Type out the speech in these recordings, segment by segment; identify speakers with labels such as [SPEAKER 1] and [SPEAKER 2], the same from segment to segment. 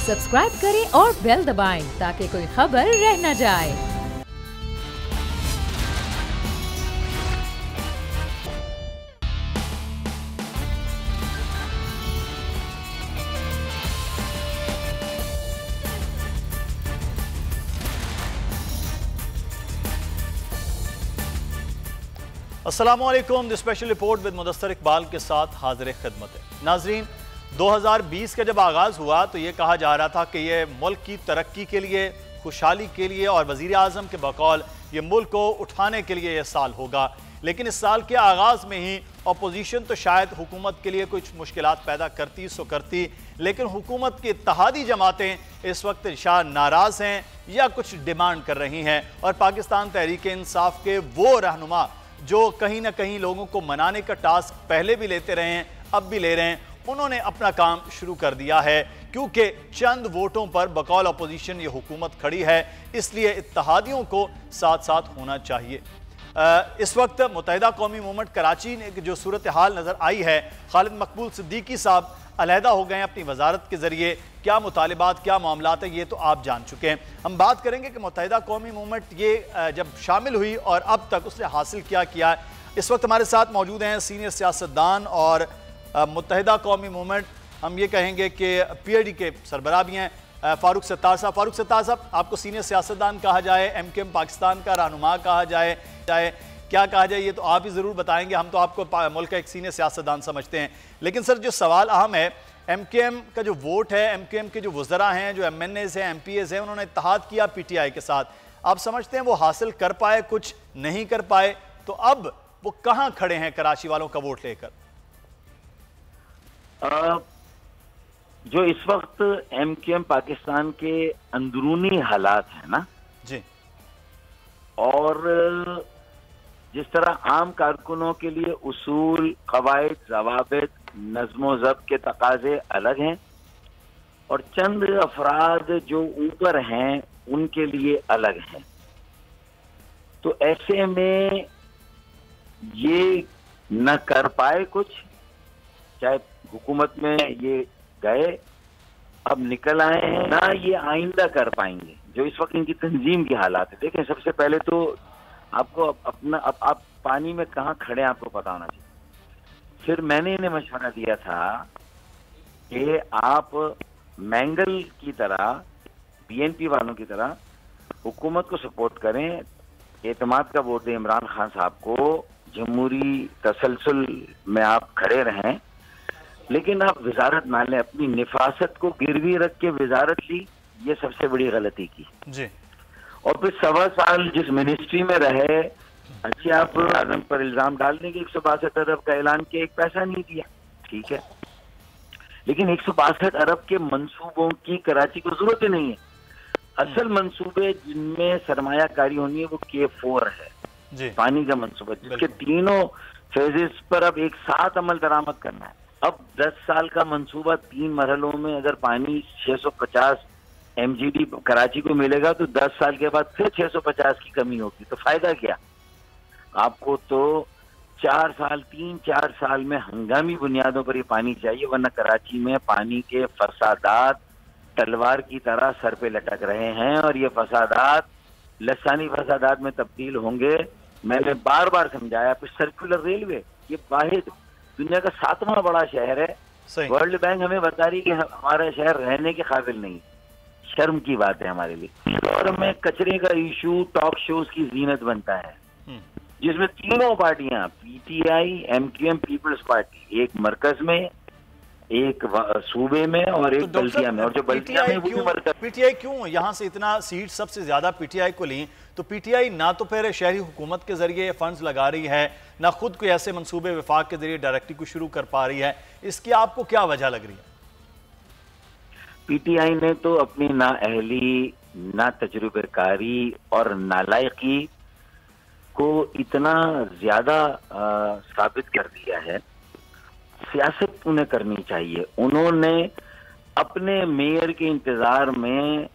[SPEAKER 1] Subscribe करें और bell दबाएं ताकि कोई खबर रह न जाए।
[SPEAKER 2] अस्सलामुअलैकुम। The special report with Mudassar Iqbal के साथ हाजिर खिदमत है। नाजरीन, 2020 का जब आगाज़ हुआ तो ये कहा जा रहा था कि ये मुल्क की तरक्की के लिए, खुशहाली के लिए और वज़ीर आज़म के बकौल ये मुल्क को उठाने के लिए ये साल होगा। लेकिन इस साल के आगाज़ में ही अपोजिशन तो शायद हुकूमत के लिए कुछ मुश्किलात पैदा करती सो करती, लेकिन हुकूमत की इत्तेहादी जमातें इस वक्त शायद नाराज़ हैं या कुछ डिमांड कर रही हैं। और पाकिस्तान तहरीक इंसाफ के वो रहनुमा जो कहीं ना कहीं लोगों को मनाने का टास्क पहले भी लेते रहे हैं, अब भी ले रहे हैं, उन्होंने अपना काम शुरू कर दिया है। क्योंकि चंद वोटों पर बकौल अपोजिशन ये हुकूमत खड़ी है, इसलिए इत्तेहादियों को साथ साथ होना चाहिए। इस वक्त मुत्तहिदा कौमी मूवमेंट कराची ने जो सूरत हाल नज़र आई है, खालिद मकबूल सिद्दीकी साहब अलहदा हो गए हैं अपनी वजारत के ज़रिए। क्या मुतालिबात, क्या मामलात है, ये तो आप जान चुके हैं। हम बात करेंगे कि मुत्तहिदा कौमी मूवमेंट ये जब शामिल हुई और अब तक उसने हासिल क्या किया है। इस वक्त हमारे साथ मौजूद हैं सीनियर सियासतदान और मुत्तहिदा कौमी मूवमेंट, हम ये कहेंगे कि PID के सरबराह भी हैं, फ़ारूक सत्तार साहब। फ़ारूक सत्तार साहब, आपको सीनियर सियासतदान कहा जाए, MKM पाकिस्तान का रहनुमा कहा जाए, क्या कहा जाए, ये तो आप ही ज़रूर बताएंगे। हम तो आपको मुल्क का एक सीनियर सियासतदान समझते हैं। लेकिन सर, जो सवाल अहम है, MKM का जो वोट है, MKM के जो वज़रा हैं, जो MNAs हैं, MPAs हैं, उन्होंने इत्तेहाद किया PTI के साथ। आप समझते हैं वो हासिल कर पाए, कुछ नहीं कर पाए, तो अब वो कहाँ खड़े हैं कराची वालों का वोट लेकर?
[SPEAKER 3] जो इस वक्त MKM पाकिस्तान के अंदरूनी हालात हैं ना
[SPEAKER 2] जी,
[SPEAKER 3] और जिस तरह आम कारकुनों के लिए उसूल, कवायद, ज़वाबित, नज़्मो ज़ब्त के तकाज़े अलग हैं और चंद अफराद जो ऊपर हैं उनके लिए अलग हैं। तो ऐसे में ये न कर पाए कुछ, चाहे हुकूमत में ये गए, अब निकल आए हैं, ना ये आइंदा कर पाएंगे जो इस वक्त इनकी तंजीम की हालात है। देखें, सबसे पहले तो आपको अपना आप पानी में कहाँ खड़े हैं आपको पता होना चाहिए। फिर मैंने इन्हें मशवरा दिया था कि आप मैंगल की तरह, BNP वालों की तरह हुकूमत को सपोर्ट करें, एतमाद का वोट दें इमरान खान साहब को, जमहूरी तसलसल में आप खड़े रहें, लेकिन आप वजारत ना लें। अपनी निफासत को गिरवी रख के वजारत ली, ये सबसे बड़ी गलती की
[SPEAKER 2] जी।
[SPEAKER 3] और फिर 1.25 साल जिस मिनिस्ट्री में रहे, अच्छे आप आजम पर इल्जाम डालने के 162 अरब का ऐलान किया, एक पैसा नहीं दिया, ठीक है, लेकिन 162 अरब के मंसूबों की कराची को जरूरत ही नहीं है। असल मंसूबे जिनमें सरमायाकारी होनी है वो K4 है जी, पानी का मंसूबा, जिसके तीनों फेजेस पर अब एक साथ अमल दरामद करना है। अब 10 साल का मंसूबा 3 मरहलों में अगर पानी 650 MGD कराची को मिलेगा तो 10 साल के बाद फिर 650 की कमी होगी, तो फायदा क्या? आपको तो 3-4 साल में हंगामी बुनियादों पर ये पानी चाहिए, वरना कराची में पानी के फसादात तलवार की तरह सर पे लटक रहे हैं और ये फसादात लसानी फसादात में तब्दील होंगे। मैंने बार बार समझाया। फिर सर्कुलर रेलवे, ये वाहिद दुनिया का 7वां बड़ा शहर है। वर्ल्ड बैंक हमें बता रही कि हमारा शहर रहने के काबिल नहीं। शर्म की बात है हमारे लिए। और में कचरे का इशू टॉक शोज की जीनत बनता है, जिसमें तीनों पार्टियां, PTI, MKM, पीपल्स पार्टी, एक मरकज में, एक सूबे में और एक बल्दिया में। और जो बल्दिया में
[SPEAKER 2] PTI क्यों यहाँ से इतना सीट सबसे ज्यादा PTI को ली? तो PTI ना तो फिर शहरी हुकूमत के जरिए फंड्स लगा रही है, ना खुद कोई ऐसे मंसूबे विफाक के जरिए डायरेक्टली को शुरू कर पा रही है। इसकी आपको क्या वजह लग रही है?
[SPEAKER 3] PTI ने तो अपनी नाअहली, ना तजुर्बेकारी और नालायकी को इतना ज्यादा साबित कर दिया है। सियासत उन्हें करनी चाहिए। उन्होंने अपने मेयर के इंतजार में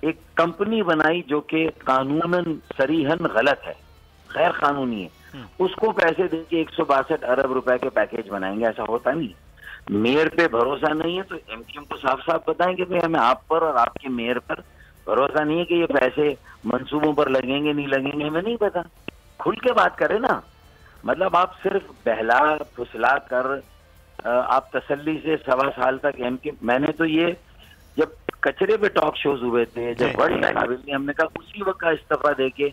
[SPEAKER 3] एक कंपनी बनाई जो कि कानूनन सरीहन गलत है, गैर कानूनी है। उसको पैसे देके 162 अरब रुपए के पैकेज बनाएंगे, ऐसा होता नहीं। मेयर पे भरोसा नहीं है तो एमक्यूएम को साफ साफ बताएं कि भाई हमें आप पर और आपके मेयर पर भरोसा नहीं है कि ये पैसे मंसूबों पर लगेंगे नहीं लगेंगे, हमें नहीं पता। खुल के बात करें ना, मतलब आप सिर्फ बहला फुसला कर आप तसल्ली से 1.25 साल तक मैंने तो ये जब कचरे पे टॉक शोज हुए थे, जब वर्ल्ड काबिल ने, हमने कहा उसी वक्त का इस्तीफा देके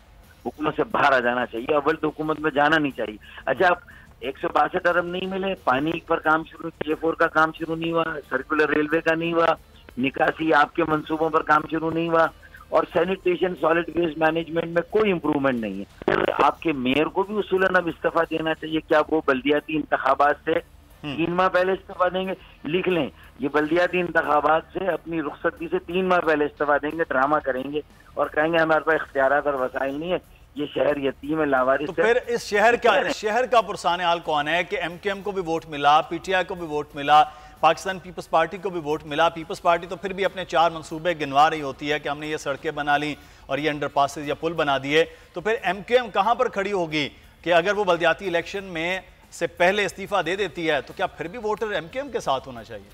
[SPEAKER 3] हुकूमत से बाहर आ जाना चाहिए, अव्वल तो हुकूमत में जाना नहीं चाहिए। अच्छा, आप 162 अरब नहीं मिले, पानी पर काम शुरू, K4 का काम शुरू नहीं हुआ, सर्कुलर रेलवे का नहीं हुआ, निकासी आपके मंसूबों पर काम शुरू नहीं हुआ, और सैनिटेशन सॉलिड वेस्ट मैनेजमेंट में कोई इंप्रूवमेंट नहीं है। आपके मेयर को भी उसूलन अब इस्तीफा देना चाहिए। क्या वो बल्दियाती इंतखाबात से 3 माह पहले इस्तीफा देंगे? लिख लें, ये बल्दियाती इंतखाबात से अपनी रुखसती से 3 माह पहले इस्तीफा देंगे, ड्रामा करेंगे और कहेंगे हमारे पास इख्तियारात और वसाइल नहीं है, ये शहर यतीम है, लावारिस।
[SPEAKER 2] तो फिर इस शहर का पुरसान हाल कौन है कि एमक्यूएम को भी वोट मिला, पीटीआई को भी वोट मिला, पाकिस्तान पीपल्स पार्टी को भी वोट मिला। पीपल्स पार्टी तो फिर भी अपने 4 मंसूबे गिनवा रही होती है कि हमने ये सड़कें बना ली और ये अंडरपासेस या पुल बना दिए। तो फिर एमक्यूएम कहां पर खड़ी होगी कि अगर वो बल्दियाती इलेक्शन में से पहले इस्तीफा दे देती है तो क्या फिर भी वोटर एमक्यूएम के साथ होना चाहिए?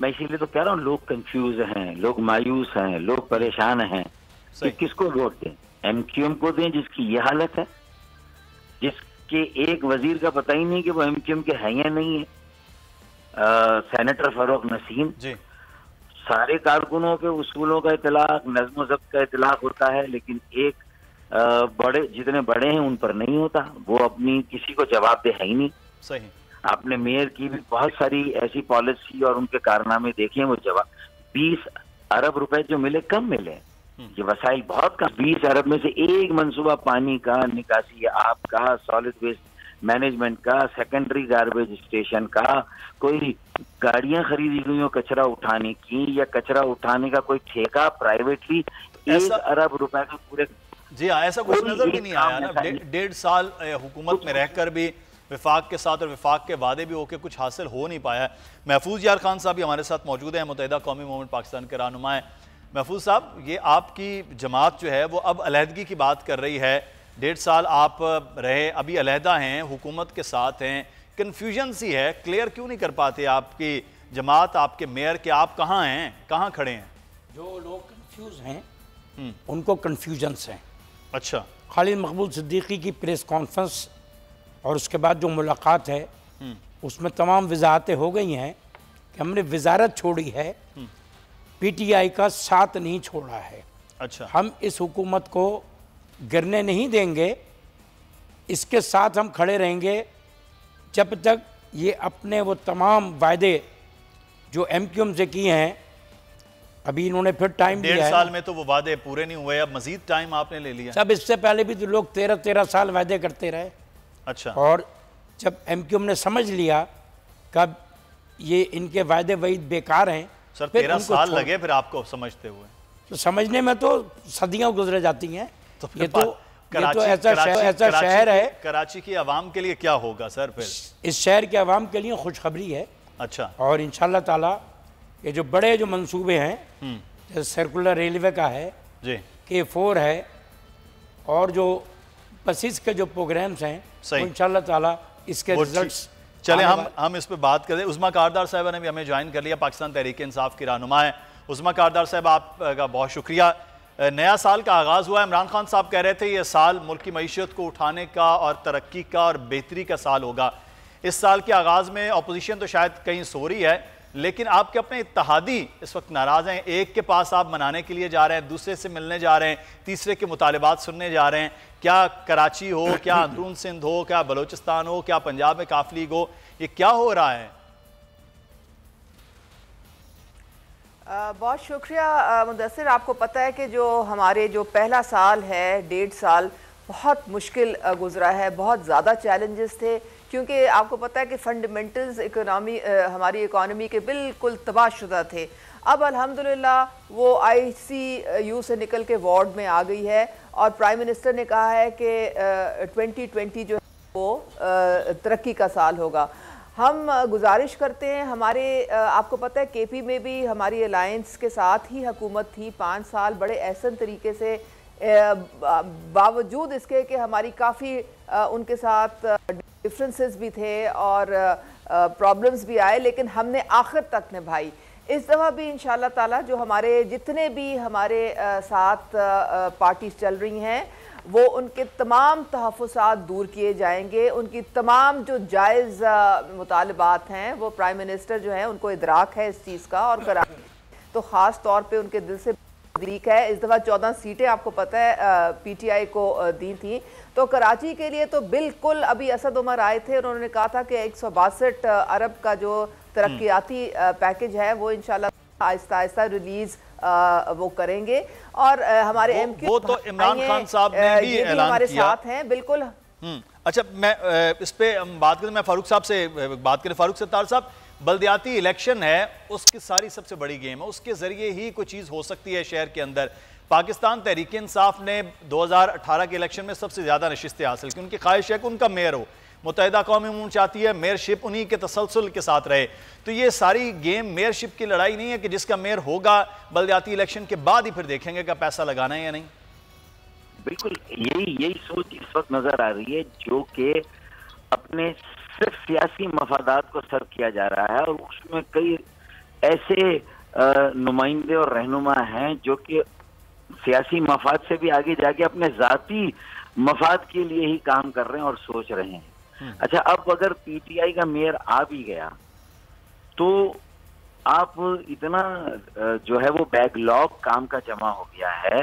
[SPEAKER 3] मैं इसीलिए तो कह रहा हूँ, लोग कंफ्यूज हैं, लोग मायूस हैं, लोग परेशान हैं कि किसको वोट दें। एमक्यूएम को दें जिसकी ये हालत है, जिसके एक वजीर का पता ही नहीं कि वो एमक्यूएम के हैं या नहीं है, सेनेटर फरूक नसीम जी। सारे कारकुनों के उसूलों का इतलाक, नज़्म ज़ब्त का इतलाक होता है, लेकिन एक बड़े जितने बड़े हैं उन पर नहीं होता, वो अपनी किसी को जवाब दे है ही नहीं।
[SPEAKER 2] सही।
[SPEAKER 3] आपने मेयर की भी बहुत सारी ऐसी पॉलिसी और उनके कारनामे देखे, वो जवाब 20 अरब रुपए जो मिले कम मिले, ये वसाइल बहुत कम। 20 अरब में से एक मंसूबा पानी का, निकासी आपका, सॉलिड वेस्ट मैनेजमेंट का, सेकेंडरी गार्बेज स्टेशन का, कोई गाड़ियां खरीदी गई हो कचरा उठाने की, या कचरा उठाने का कोई ठेका प्राइवेटली 1 अरब रुपए का पूरे।
[SPEAKER 2] जी हाँ, ऐसा कुछ नजर भी नहीं आया ना। 1.5 साल हुकूमत में रहकर भी विफाक के साथ और विफाक के वादे भी होकर कुछ हासिल हो नहीं पाया। महफूज यार खान साहब भी हमारे साथ मौजूद हैं, मुत्तहिदा कौमी मूवमेंट पाकिस्तान के रहनुमा हैं। महफूज साहब, ये आपकी जमात जो है वो अब अलहदगी की बात कर रही है। 1.5 साल आप रहे, अभी अलहदा हैं, हुकूमत के साथ हैं, कन्फ्यूजन सी है, क्लियर क्यों नहीं कर पाते आपकी जमात, आपके मेयर के आप कहाँ हैं, कहाँ खड़े हैं?
[SPEAKER 4] जो लोग कन्फ्यूज हैं उनको कन्फ्यूजन्स हैं।
[SPEAKER 2] अच्छा।
[SPEAKER 4] खालिद मकबूल सिद्दीकी की प्रेस कॉन्फ्रेंस और उसके बाद जो मुलाकात है उसमें तमाम वजाहतें हो गई हैं कि हमने वजारत छोड़ी है, पीटीआई का साथ नहीं छोड़ा है।
[SPEAKER 2] अच्छा।
[SPEAKER 4] हम इस हुकूमत को गिरने नहीं देंगे, इसके साथ हम खड़े रहेंगे जब तक ये अपने वो तमाम वायदे जो एमक्यूएम से किए हैं, अभी इन्होंने फिर टाइम दिया है।
[SPEAKER 2] 1.5 साल में तो वो वादे पूरे नहीं हुए, अब मजीद टाइम आपने ले लिया।
[SPEAKER 4] सब इससे पहले भी तो लोग 13 साल वायदे करते रहे।
[SPEAKER 2] अच्छा।
[SPEAKER 4] और जब एमक्यूएम ने समझ लिया कब ये इनके वायदे वही बेकार हैं,
[SPEAKER 2] सर 13 साल लगे फिर आपको समझते हुए?
[SPEAKER 4] तो समझने में तो सदियां गुजर जाती हैं।
[SPEAKER 2] तो
[SPEAKER 4] ये तो ऐसा शहर है।
[SPEAKER 2] कराची की आवाम के लिए क्या होगा सर फिर?
[SPEAKER 4] इस शहर के आवाम के लिए खुशखबरी है।
[SPEAKER 2] अच्छा।
[SPEAKER 4] और इंशाल्लाह ताला ये जो बड़े जो मंसूबे हैं, जैसे सर्कुलर रेलवे का है
[SPEAKER 2] जी,
[SPEAKER 4] K4 है, और जो बसिस के जो प्रोग्राम्स हैं, इंशाल्लाह ताला इसके रिजल्ट्स।
[SPEAKER 2] चले हम इस पे बात करें। उज़मा कारदार साहब ने भी हमें ज्वाइन कर लिया, पाकिस्तान तहरीक इंसाफ की रहनुमा है। उज़मा कारदार साहब, आपका बहुत शुक्रिया। नया साल का आगाज़ हुआ है, इमरान खान साहब कह रहे थे ये साल मुल्क की मईशत को उठाने का और तरक्की का और बेहतरी का साल होगा। इस साल के आगाज़ में अपोजिशन तो शायद कहीं सो रही है, लेकिन आपके अपने इत्तेहादी इस वक्त नाराज़ हैं। एक के पास आप मनाने के लिए जा रहे हैं, दूसरे से मिलने जा रहे हैं, तीसरे के मुतालिबात सुनने जा रहे हैं। क्या कराची हो, क्या अंदरून सिंध हो, क्या बलोचिस्तान हो, क्या पंजाब में काफ लीग हो, ये क्या हो रहा है?
[SPEAKER 5] बहुत शुक्रिया मुदस्सिर। आपको पता है कि जो हमारे जो पहला साल है, 1.5 साल बहुत मुश्किल गुजरा है, बहुत ज़्यादा चैलेंजेस थे, क्योंकि आपको पता है कि फंडामेंटल्स हमारी इकॉनमी के बिल्कुल तबाहशुदा थे। अब अल्हम्दुलिल्लाह वो ICU से निकल के वार्ड में आ गई है, और प्राइम मिनिस्टर ने कहा है कि 2020 जो है वो तरक्की का साल होगा। हम गुजारिश करते हैं, हमारे आपको पता है KP में भी हमारी अलायंस के साथ ही हुकूमत थी 5 साल, बड़े एहसन तरीके से, बावजूद इसके कि हमारी काफ़ी उनके साथ डिफरेंसेस भी थे, और प्रॉब्लम्स भी आए, लेकिन हमने आखिर तक निभाई। इस दफ़ा भी इंशाल्लाह ताला जो हमारे जितने भी हमारे साथ पार्टीज चल रही हैं वो उनके तमाम तहफ़्फ़ुज़ात दूर किए जाएंगे। उनकी तमाम जो जायज़ मुतालबात हैं वो प्राइम मिनिस्टर जो है उनको इदराक है इस चीज़ का, और कराची तो ख़ास तौर पे उनके दिल से लीक है। इस दफ़ा 14 सीटें आपको पता है PTI को दी थी, तो कराची के लिए तो बिल्कुल, अभी असद उमर आए थे और उन्होंने कहा था कि 162 अरब का जो तरक्याती पैकेज है वो इंशाल्लाह आहिस्ता आहिस्ता रिलीज वो करेंगे। और हमारे
[SPEAKER 2] वो तो इमरान खान साहब ने भी ऐलान
[SPEAKER 5] हमारे
[SPEAKER 2] किया।
[SPEAKER 5] साथ हैं बिल्कुल।
[SPEAKER 2] अच्छा, मैं इस पे हम बात करें, मैं फारूक साहब से बात करें। फारूक सत्तार साहब, बल्दियाती इलेक्शन है, उसकी सारी सबसे बड़ी गेम है, उसके जरिए ही कोई चीज़ हो सकती है शहर के अंदर। पाकिस्तान तहरीक इंसाफ ने 2018 के इलेक्शन में सबसे ज़्यादा नशिस्तें हासिल की। उनकी ख्वाहिश है कि उनका मेयर हो, मुत्तहिदा कौमी उम्म चाहती है मेयरशिप उन्हीं के तसलसल के साथ रहे। तो ये सारी गेम मेयरशिप की लड़ाई नहीं है कि जिसका मेयर होगा बल्दियाती इलेक्शन के बाद ही फिर देखेंगे कि पैसा लगाना है या नहीं।
[SPEAKER 3] बिल्कुल यही सोच इस वक्त नजर आ रही है, जो कि अपने सिर्फ सियासी मफादात को सर्व किया जा रहा है, और उसमें कई ऐसे नुमाइंदे और रहनुमा हैं जो कि सियासी मफाद से भी आगे जाके अपने जाती मफाद के लिए ही काम कर रहे हैं और सोच रहे हैं। अच्छा, अब अगर PTI का मेयर आ भी गया तो आप इतना जो है वो बैकलॉग काम का जमा हो गया है।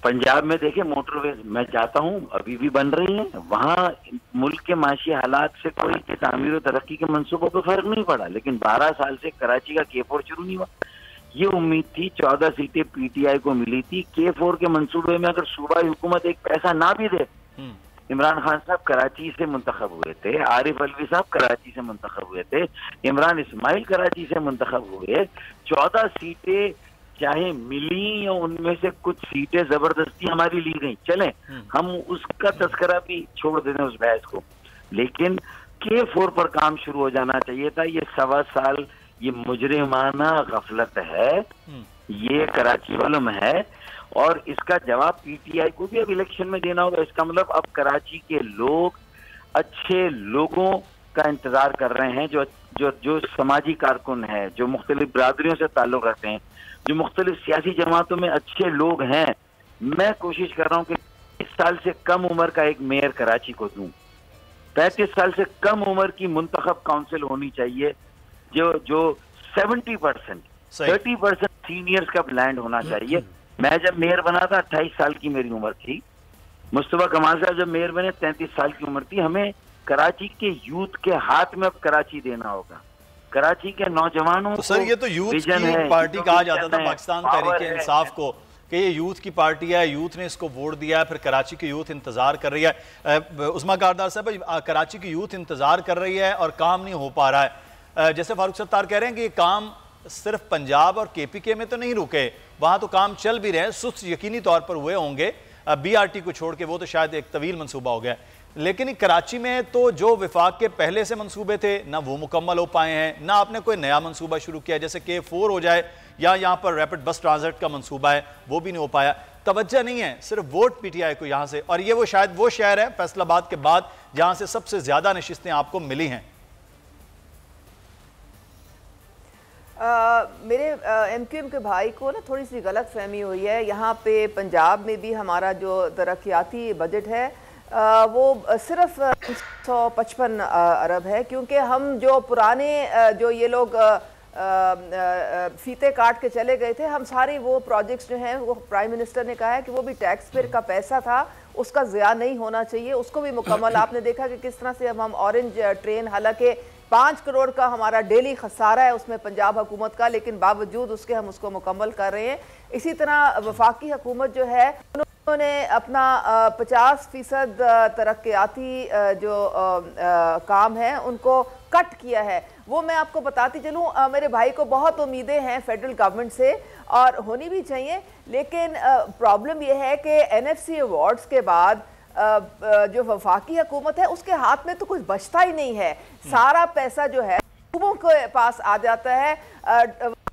[SPEAKER 3] पंजाब में देखें, मोटरवे मैं जाता हूँ अभी भी बन रही हैं, वहाँ मुल्क के माशी हालात से कोई तामीर और तरक्की के मंसूबों पर फर्क नहीं पड़ा, लेकिन 12 साल से कराची का K4 शुरू नहीं हुआ। ये उम्मीद थी, 14 सीटें PTI को मिली थी, K4 के मंसूबे में अगर सूबाई हुकूमत एक पैसा ना भी दे, इमरान खान साहब कराची से मुंतखब हुए थे, आरिफ अलवी साहब कराची से मुंतखब हुए थे, इमरान इस्माइल कराची से मुंतखब हुए। 14 सीटें चाहे मिली या उनमें से कुछ सीटें जबरदस्ती हमारी ली गई, चलें हम उसका तस्करा भी छोड़ दें उस बहस को, लेकिन K4 पर काम शुरू हो जाना चाहिए था। ये 1.25 साल ये मुजरिमाना गफलत है, ये कराची वालों में है, और इसका जवाब PTI को भी अब इलेक्शन में देना होगा। इसका मतलब अब कराची के लोग अच्छे लोगों का इंतजार कर रहे हैं, जो समाजी कारकुन है, जो मुख्तलिफ बरादरियों से ताल्लुक रखते हैं, जो मुख्तलिफ सियासी जमातों में अच्छे लोग हैं। मैं कोशिश कर रहा हूँ कि 30 साल से कम उम्र का एक मेयर कराची को दूं, 35 साल से कम उम्र की मुंतखब काउंसिल होनी चाहिए, जो 70% 30% सीनियर्स का ब्लैंड होना चाहिए। मैं जब मेयर बना था 28 साल की मेरी उम्र थी, मुस्तफा कमाल साहब जब मेयर बने 33 साल की उम्र थी। हमें कराची के यूथ के हाथ में अब कराची देना होगा, कराची के नौजवानों
[SPEAKER 2] तो सर ये तो यूथ की पार्टी कहा जाता था पाकिस्तान तहरीक इंसाफ को कि ये यूथ की पार्टी है, यूथ ने इसको वोट दिया है, फिर कराची की यूथ इंतजार कर रही है। उस्मा कारदार साहब, कराची की यूथ इंतजार कर रही है और काम नहीं हो पा रहा है। जैसे फारूक सत्तार कह रहे हैं कि ये काम सिर्फ पंजाब और KPK में तो नहीं रुके, वहाँ तो काम चल भी रहे हैं, सुस्त यकीनी तौर पर हुए होंगे। BRT को छोड़ के वो तो शायद एक तवील मंसूबा हो गया, लेकिन कराची में तो जो विफाक के पहले से मंसूबे थे ना वो मुकम्मल हो पाए हैं, ना आपने कोई नया मंसूबा शुरू किया, जैसे K4 हो जाए या यहाँ पर रैपिड बस ट्रांजिट का मंसूबा है वो भी नहीं हो पाया। तवज्जो नहीं है, सिर्फ वोट PTI को यहाँ से, और ये वो शायद वो शहर है फैसलाबाद के बाद जहाँ से सबसे ज्यादा नशिस्तें आपको मिली हैं।
[SPEAKER 5] मेरे MQM के भाई को ना थोड़ी सी गलत फहमी हुई है। यहाँ पे पंजाब में भी हमारा जो तरक्याती बजट है वो सिर्फ 155 अरब है, क्योंकि हम जो पुराने जो ये लोग फीते काट के चले गए थे, हम सारे वो प्रोजेक्ट्स जो हैं वो प्राइम मिनिस्टर ने कहा है कि वो भी टैक्स पेयर का पैसा था, उसका ज़िया नहीं होना चाहिए, उसको भी मुकम्मल। आपने देखा कि किस तरह से अब हम ऑरेंज ट्रेन, हालांकि 5 करोड़ का हमारा डेली खसारा है उसमें पंजाब हुकूमत का, लेकिन बावजूद उसके हम उसको मुकम्मल कर रहे हैं। इसी तरह वफाकी हुकूमत जो है उन्होंने अपना 50% तरक्याती जो काम है उनको कट किया है। वो मैं आपको बताती चलूँ, मेरे भाई को बहुत उम्मीदें हैं फेडरल गवर्नमेंट से और होनी भी चाहिए, लेकिन प्रॉब्लम यह है कि NFC अवार्ड्स के बाद जो वफाकी हुकूमत है उसके हाथ में तो कुछ बचता ही नहीं है। सारा पैसा जो है सूबों के पास आ जाता है।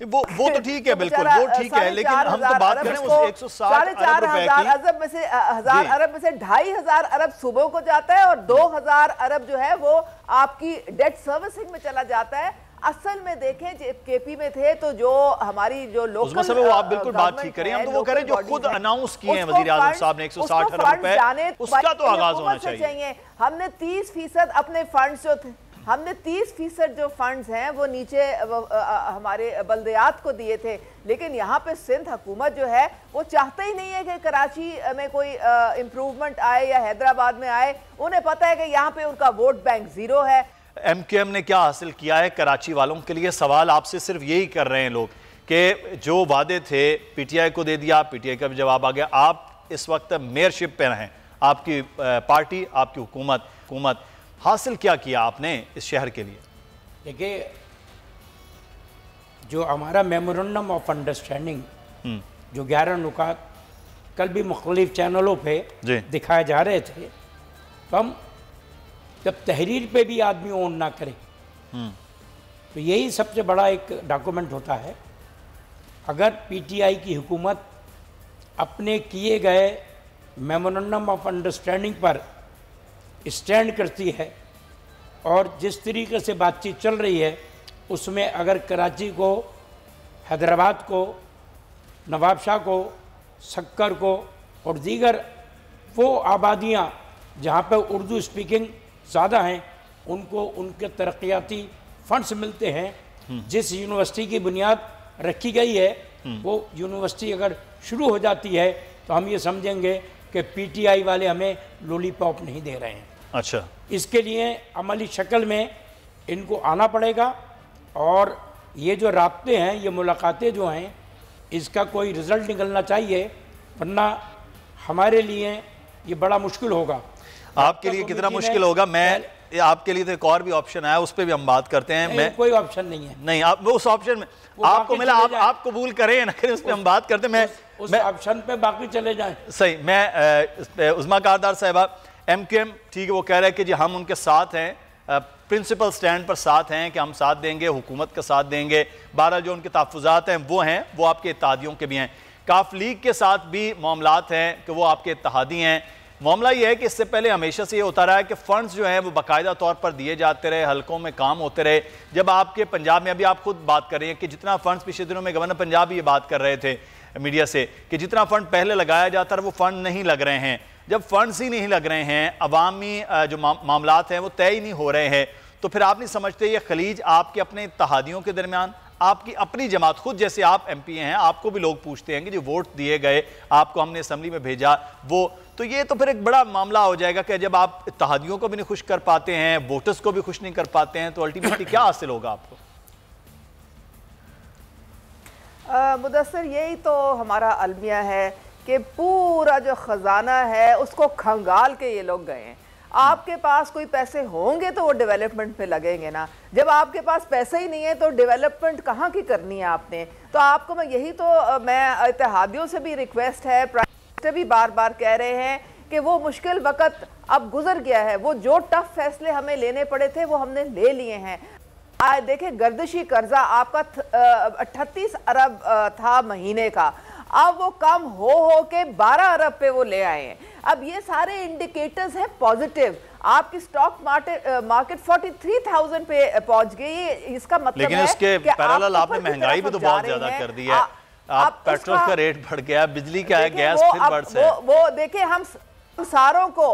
[SPEAKER 2] वो तो ठीक है, बिल्कुल वो ठीक है, लेकिन हम तो बात करें उस 160 अरब रुपए की।
[SPEAKER 5] अरब में से 1000 अरब में से 2500 अरब सूबों को जाता है और 2000 अरब जो है वो आपकी डेट सर्विसिंग में चला जाता है। असल में देखें जब केपी में थे तो जो हमारी जो लोकल
[SPEAKER 2] वो आप बिल्कुल बात ठीक करें, हम तो वो कह रहे हैं जो खुद अनाउंस किए हैं वजीर आज़म साहब ने 160 अरब रुपए, उसका तो आगाज होना चाहिए।
[SPEAKER 5] हमने 30% अपने फंड्स जो थे, हमने 30% जो फंड्स हैं वो नीचे हमारे बल्दियात को दिए थे, लेकिन यहाँ पे सिंध हुकूमत जो है वो चाहते ही नहीं है कि कराची में कोई इम्प्रूवमेंट आए या हैदराबाद में आए। उन्हें पता है कि यहाँ पे उनका वोट बैंक जीरो है।
[SPEAKER 2] MQM ने क्या हासिल किया है कराची वालों के लिए? सवाल आपसे सिर्फ यही कर रहे हैं लोग कि जो वादे थे PTI को दे दिया, PTI का भी जवाब आ गया। आप इस वक्त मेयरशिप पे रहें, आपकी पार्टी, आपकी हुकूमत हासिल क्या किया आपने इस शहर के लिए?
[SPEAKER 4] देखिए, जो हमारा मेमोरेंडम ऑफ अंडरस्टैंडिंग जो 11 नुकात कल भी मुख्तलिफ चैनलों पे दिखाए जा रहे थे, तो हम जब तहरीर पे भी आदमी ओन ना करे तो यही सबसे बड़ा एक डॉक्यूमेंट होता है। अगर PTI की हुकूमत अपने किए गए मेमोरेंडम ऑफ अंडरस्टैंडिंग पर स्टैंड करती है और जिस तरीके से बातचीत चल रही है उसमें अगर कराची को, हैदराबाद को, नवाबशाह को, सक्कर को और दीगर वो आबादियाँ जहाँ पर उर्दू स्पीकिंग ज़्यादा हैं उनको उनके तरक्याती फंड्स मिलते हैं, जिस यूनिवर्सिटी की बुनियाद रखी गई है वो यूनिवर्सिटी अगर शुरू हो जाती है तो हम ये समझेंगे कि PTI वाले हमें लॉलीपॉप नहीं दे रहे हैं।
[SPEAKER 2] अच्छा,
[SPEAKER 4] इसके लिए अमली शक्ल में इनको आना पड़ेगा और ये जो राब्ते हैं, ये मुलाकातें जो हैं, इसका कोई रिज़ल्ट निकलना चाहिए, वरना हमारे लिए ये बड़ा मुश्किल होगा।
[SPEAKER 2] आपके लिए कितना मुश्किल होगा? मैं आपके लिए तो एक और भी ऑप्शन आया, उस पर भी हम बात करते हैं। मैं
[SPEAKER 4] कोई ऑप्शन नहीं है,
[SPEAKER 2] नहीं आप वो उस ऑप्शन में आपको मिला, आप कबूल करें ना करें, उस पर हम बात करते हैं। मैं
[SPEAKER 4] उस ऑप्शन पे बाकी चले जाएं।
[SPEAKER 2] सही, मैं उस्मा कारदार साहिबा, MQM ठीक है, वो कह रहे हैं कि जी हम उनके साथ हैं, प्रिंसिपल स्टैंड पर साथ हैं कि हम साथ देंगे, हुकूमत का साथ देंगे। 12 जो उनके तहफ़्फ़ुज़ात हैं वो हैं, वो आपके इत्तेहादियों के भी हैं। काफ लीग के साथ भी मामलात हैं कि वो आपके इत्तेहादी हैं। मामला ये है कि इससे पहले हमेशा से ये होता रहा है कि फ़ंड्स जो हैं वो बाकायदा तौर पर दिए जाते रहे, हलकों में काम होते रहे। जब आपके पंजाब में, अभी आप खुद बात कर रहे हैं कि जितना फ़ंड्स पिछले दिनों में गवर्नर पंजाब ये बात कर रहे थे मीडिया से कि जितना फ़ंड पहले लगाया जाता है वो फ़ंड नहीं लग रहे हैं। जब फंड्स ही नहीं लग रहे हैं, अवामी जो मामलात हैं वो तय ही नहीं हो रहे हैं, तो फिर आप नहीं समझते ये खलीज आपके अपने इत्तेहादियों के दरमियान, आपकी अपनी जमात, खुद जैसे आप MP हैं, आपको भी लोग पूछते हैं कि जो वोट दिए गए, आपको हमने असम्बली में भेजा, वो तो ये तो फिर एक बड़ा मामला हो जाएगा कि जब आप इत्तेहादियों को भी नहीं खुश कर पाते हैं, वोटर्स को भी खुश नहीं कर पाते हैं, तो अल्टीमेटली क्या हासिल होगा आपको?
[SPEAKER 5] मुदस्सिर, यही तो हमारा अलमिया है कि पूरा जो खजाना है उसको खंगाल के ये लोग गए हैं। आपके पास कोई पैसे होंगे तो वो डेवलपमेंट पे लगेंगे ना, जब आपके पास पैसे ही नहीं है तो डेवलपमेंट कहाँ की करनी है आपने? तो आपको मैं यही तो मैं इत्तेहादियों से भी रिक्वेस्ट है, प्राइम मिनिस्टर भी बार बार कह रहे हैं कि वो मुश्किल वक्त अब गुजर गया है, वो जो टफ फैसले हमें लेने पड़े थे वो हमने ले लिए हैं। देखें, गर्दिशी कर्जा आपका 38 अरब था महीने का, अब वो कम हो के 12 अरब पे वो ले आए हैं। अब ये सारे इंडिकेटर्स हैं पॉजिटिव। आपकी स्टॉक मार्केट 43,000 पे पहुंच गई, इसका मतलब
[SPEAKER 2] लेकिन इसके पैरेलल आपने महंगाई भी तो बहुत ज्यादा कर दी है। आप पेट्रोल का रेट बढ़ गया, बिजली का है, गैस फिर बढ़ से
[SPEAKER 5] वो देखिए, हम सारों को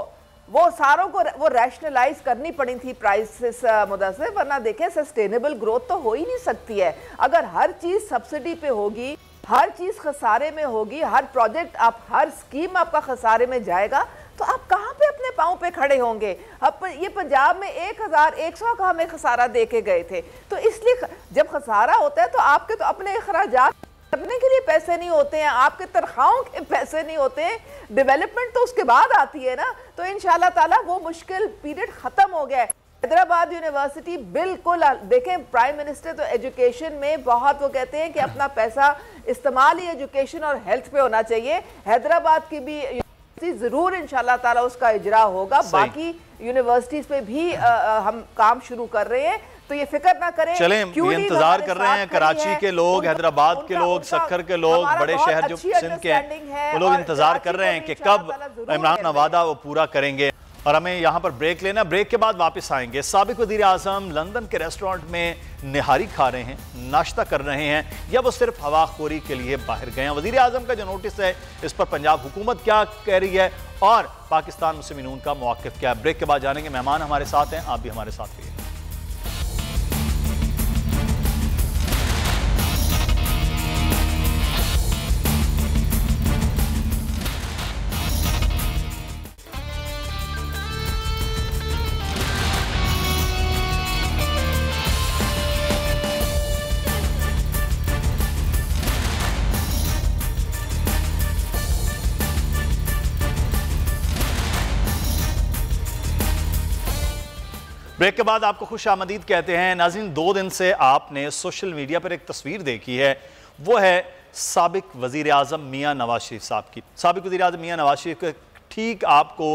[SPEAKER 5] वो रैशनलाइज करनी पड़ी थी प्राइसेस मुदस्सिर, वरना देखें सस्टेनेबल ग्रोथ तो हो ही नहीं सकती है। अगर हर चीज सब्सिडी पे होगी, हर चीज खसारे में होगी, हर प्रोजेक्ट हर स्कीम आपका खसारे में जाएगा, तो आप कहां पे अपने पांव पे खड़े होंगे? अब ये पंजाब में 1100 का हमें खसारा दे के गए थे, तो इसलिए जब खसारा होता है तो आपके तो अपने अखराजात करने के लिए पैसे नहीं होते हैं, आपके तनख्वाहों के पैसे नहीं होते हैं, डेवलपमेंट तो उसके बाद आती है ना। तो इंशाल्लाह ताला वो मुश्किल पीरियड खत्म हो गया है। हैदराबाद यूनिवर्सिटी बिल्कुल, देखें प्राइम मिनिस्टर तो एजुकेशन में बहुत वो कहते हैं कि अपना पैसा इस्तेमाल ही एजुकेशन और हेल्थ पे होना चाहिए। हैदराबाद की भी यूनिवर्सिटी जरूर इंशाल्लाह ताला उसका इजरा होगा। बाकी यूनिवर्सिटीज पे भी हम काम शुरू कर रहे हैं। तो ये फिक्र ना करें।
[SPEAKER 2] चलें, ये इंतजार कर रहे हैं कराची के लोग, हैदराबाद के लोग, सक्खर के लोग, बड़े शहर जो सिंध के हैं, वो लोग इंतजार कर रहे हैं कि कब इमरान वादा वो पूरा करेंगे। और हमें यहाँ पर ब्रेक लेना, ब्रेक के बाद वापस आएंगे। साबिक वज़ीर आज़म लंदन के रेस्टोरेंट में निहारी खा रहे हैं, नाश्ता कर रहे हैं, या वो सिर्फ हवाखोरी के लिए बाहर गए हैं। वज़ीर आज़म का जो नोटिस है इस पर पंजाब हुकूमत क्या कह रही है और पाकिस्तान मुस्लिम यूनियन का मौक़िफ़ क्या है, ब्रेक के बाद जानेंगे। मेहमान हमारे साथ हैं, आप भी हमारे साथ रहिए। ब्रेक के बाद आपको खुश आमदीद कहते हैं। नाज़रीन, 2 दिन से आपने सोशल मीडिया पर एक तस्वीर देखी है, वो है साबिक वज़ीर आज़म मियाँ नवाज शरीफ साहब की। साबिक वज़ीर आज़म मियाँ नवाज शरीफ के ठीक आपको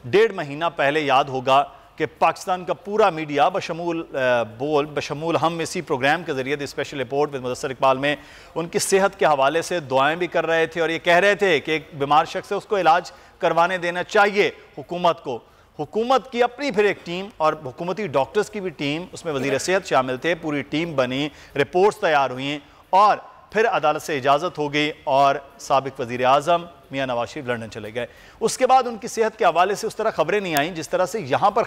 [SPEAKER 2] 1.5 महीना पहले याद होगा कि पाकिस्तान का पूरा मीडिया बशमूल हम इसी प्रोग्राम के ज़रिए special report with Mudassar Iqbal में उनकी सेहत के हवाले से दुआएं भी कर रहे थे और ये कह रहे थे कि एक बीमार शख्स है उसको इलाज करवाने देना चाहिए हुकूमत को। हुकूमत की अपनी फिर एक टीम और हुकूमती डॉक्टर्स की भी टीम, उसमें वज़ीर सेहत शामिल थे, पूरी टीम बनी, रिपोर्ट्स तैयार हुई और फिर अदालत से इजाज़त हो गई और साबिक वज़ीर आज़म मियाँ नवाज शरीफ लंदन चले गए। उसके बाद उनकी सेहत के हवाले से उस तरह खबरें नहीं आईं जिस तरह से यहाँ पर